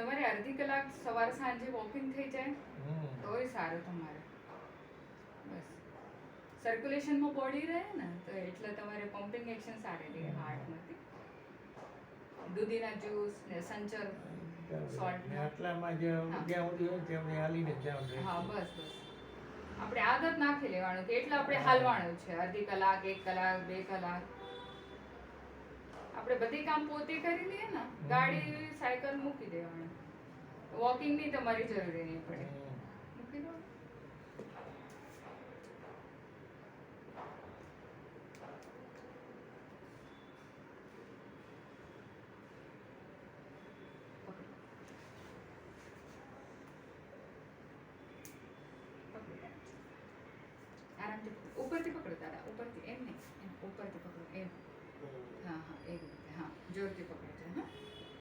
તમારે અડધી કલાક સવાર સાંજે વોકિંગ થઈ જાય તોય સારું તમારે. બસ સર્ક્યુલેશનમાં બોડી રહે ને તો એટલે તમારે પમ્પિંગ એક્શન સારી રહે હાર્ટમાંથી. દૂધીના જ્યુસ ને સંચર સોલ્ટ આટલામાં જે જ્યાં સુધી હોય ત્યાં સુધી હાલીને જ જવાનું. હા બસ બસ આપણે આદત નાખી લેવાનું કે એટલે આપણે હાલવાનું છે અડધી કલાક 1 કલાક 2 કલાક. આપણે બધી કામ પોતે કરી લઈએ ને ગાડી સાયકલ મૂકી દેવાની. વોકિંગ ની તમારી જરૂરી નહીં પડે. મૂકી દો. આરામથી ઉપરથી પકડો તારા ઉપરથી એમ નહીં ઉપરથી પકડો એમ. હા હા એવી રીતે હા જોરથી પકડો.